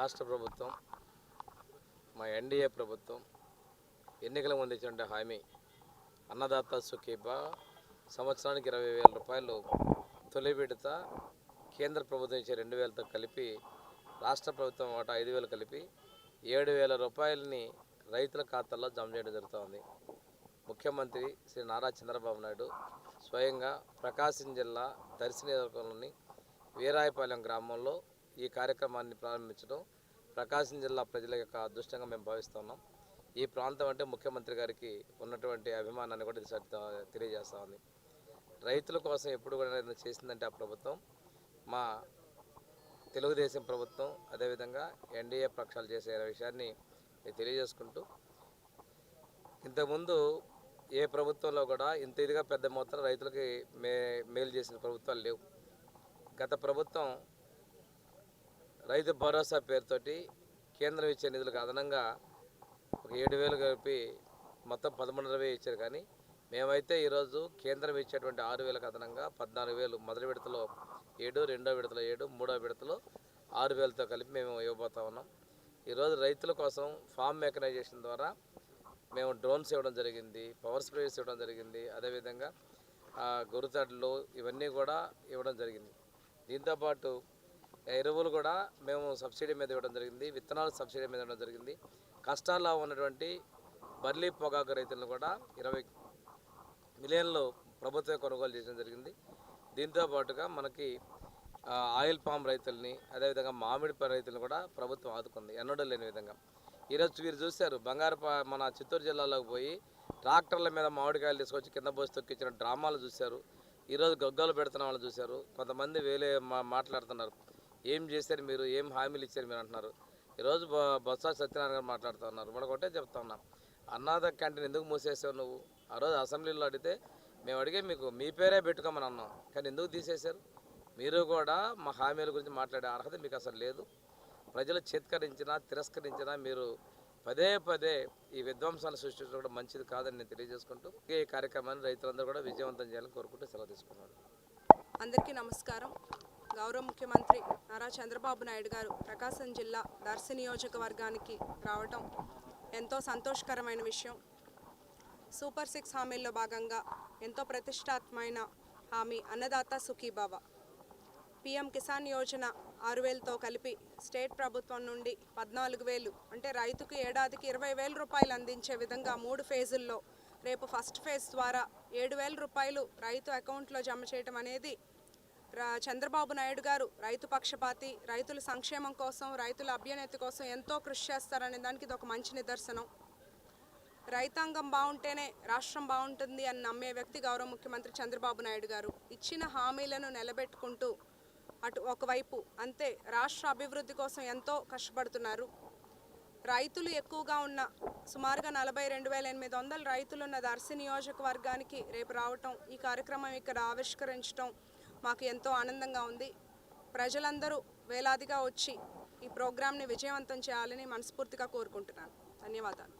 రాష్ట్ర ప్రభుత్వం మా ఎన్డీఏ ప్రభుత్వం ఎన్నికల ముందు ఇచ్చిన హామీ అన్నదాత సుఖీభా సంవత్సరానికి 20,000 రూపాయలు తొలి విడత కేంద్ర ప్రభుత్వం ఇచ్చే 2,000తో కలిపి రాష్ట్ర ప్రభుత్వం వాటా 5,000 కలిపి 7,000 రూపాయలని రైతుల ఖాతాల్లో జమ చేయడం జరుగుతుంది. ముఖ్యమంత్రి శ్రీ నారా చంద్రబాబు నాయుడు స్వయంగా ప్రకాశం జిల్లా దర్శి నియోజకవర్గంలోని వీరాయపాలెం గ్రామంలో ఈ కార్యక్రమాన్ని ప్రారంభించడం ప్రకాశం జిల్లా ప్రజల యొక్క అదృష్టంగా మేము భావిస్తున్నాం. ఈ ప్రాంతం అంటే ముఖ్యమంత్రి గారికి ఉన్నటువంటి అభిమానాన్ని కూడా తెలియజేస్తూ ఉంది. రైతుల కోసం ఎప్పుడు కూడా ఏదైనా చేసిందంటే ఆ ప్రభుత్వం మా తెలుగుదేశం ప్రభుత్వం అదేవిధంగా ఎన్డీఏ పక్షాలు చేసే విషయాన్ని తెలియజేసుకుంటూ, ఇంతకుముందు ఏ ప్రభుత్వంలో కూడా ఇంత ఇదిగా పెద్ద మొత్తంలో రైతులకి మేలు చేసిన ప్రభుత్వాలు లేవు. గత ప్రభుత్వం రైతు భరోసా పేరుతోటి కేంద్రం ఇచ్చే నిధులకు అదనంగా ఒక 7,000 కలిపి మొత్తం 11,500 ఇచ్చారు. కానీ మేమైతే ఈరోజు కేంద్రం ఇచ్చేటువంటి 6,000కు అదనంగా 14,000 మొదటి విడతలో 7, రెండో విడతలో 7, మూడో విడతలో 6,000తో కలిపి మేము ఇవ్వబోతా ఉన్నాం. ఈరోజు రైతుల కోసం ఫామ్ మెకనైజేషన్ ద్వారా మేము డ్రోన్స్ ఇవ్వడం జరిగింది, పవర్ స్ప్రేయర్స్ ఇవ్వడం జరిగింది, అదేవిధంగా గొర్రెతాడులు ఇవన్నీ కూడా ఇవ్వడం జరిగింది. దీంతోపాటు ఎరువులు కూడా మేము సబ్సిడీ మీద ఇవ్వడం జరిగింది, విత్తనాలు సబ్సిడీ మీద ఇవ్వడం జరిగింది. కష్టాల్లో ఉన్నటువంటి బర్లీ పొగాకు రైతులను కూడా 20 మిలియన్లు ప్రభుత్వం కొనుగోలు చేయడం జరిగింది. దీంతోపాటుగా మనకి ఆయిల్ పామ్ రైతుల్ని అదేవిధంగా మామిడి రైతులను కూడా ప్రభుత్వం ఆదుకుంది ఎన్నడూ లేని విధంగా. ఈరోజు మీరు చూశారు మన చిత్తూరు జిల్లాలోకి పోయి ట్రాక్టర్ల మీద మామిడికాయలు తీసుకొచ్చి కింద పోసి తొక్కించిన డ్రామాలు చూశారు. ఈరోజు గొగ్గలు పెడుతున్న వాళ్ళు చూశారు. కొంతమంది వేలే మాట్లాడుతున్నారు, ఏం చేశారు మీరు, ఏం హామీలు ఇచ్చారు మీరు అంటున్నారు. ఈరోజు బొత్స సత్యనారాయణ గారు మాట్లాడుతూ ఉన్నారు. మనకు ఒకటే చెప్తా ఉన్నాం, అన్నాద క్యాంటీన్ ఎందుకు మూసేసావు నువ్వు? ఆ రోజు అసెంబ్లీలో అడిగితే మేము అడిగే మీకు మీ పేరే పెట్టుకోమని అన్నాం, కానీ ఎందుకు తీసేశారు? మీరు కూడా మా హామీల గురించి మాట్లాడే అర్హత మీకు అసలు లేదు. ప్రజలు చేత్కరించినా తిరస్కరించినా మీరు పదే పదే ఈ విధ్వంసాన్ని సృష్టించడం కూడా మంచిది కాదని నేను తెలియజేసుకుంటూ ఈ కార్యక్రమాన్ని రైతులందరూ కూడా విజయవంతం చేయాలని కోరుకుంటూ సెలవు తీసుకున్నాను. అందరికీ నమస్కారం. గౌరవ ముఖ్యమంత్రి నారా చంద్రబాబు నాయుడు గారు ప్రకాశం జిల్లా దర్శి నియోజకవర్గానికి రావడం ఎంతో సంతోషకరమైన విషయం. సూపర్ 6 హామీల్లో భాగంగా ఎంతో ప్రతిష్టాత్మకమైన హామీ అన్నదాత సుఖీభవ. పీఎం కిసాన్ యోజన 6,000తో కలిపి స్టేట్ ప్రభుత్వం నుండి 14,000 అంటే రైతుకు ఏడాదికి 20,000 రూపాయలు అందించే విధంగా 3 ఫేజుల్లో రేపు ఫస్ట్ ఫేజ్ ద్వారా 7,000 రూపాయలు రైతు అకౌంట్లో జమ చేయడం అనేది చంద్రబాబు నాయుడు గారు రైతు పక్షపాతి, రైతుల సంక్షేమం కోసం, రైతుల అభ్యున్నతి కోసం ఎంతో కృషి చేస్తారనే దానికి ఇది ఒక మంచి నిదర్శనం. రైతాంగం బాగుంటేనే రాష్ట్రం బాగుంటుంది అని నమ్మే వ్యక్తి గౌరవ ముఖ్యమంత్రి చంద్రబాబు నాయుడు గారు. ఇచ్చిన హామీలను నిలబెట్టుకుంటూ అటు ఒకవైపు అంతే రాష్ట్ర అభివృద్ధి కోసం ఎంతో కష్టపడుతున్నారు. రైతులు ఎక్కువగా ఉన్న సుమారుగా 42,800 రైతులున్న దర్శి నియోజకవర్గానికి రేపు రావటం, ఈ కార్యక్రమం ఇక్కడ ఆవిష్కరించడం మాకు ఎంతో ఆనందంగా ఉంది. ప్రజలందరూ వేలాదిగా వచ్చి ఈ ప్రోగ్రాంని విజయవంతం చేయాలని మనస్ఫూర్తిగా కోరుకుంటున్నాను. ధన్యవాదాలు.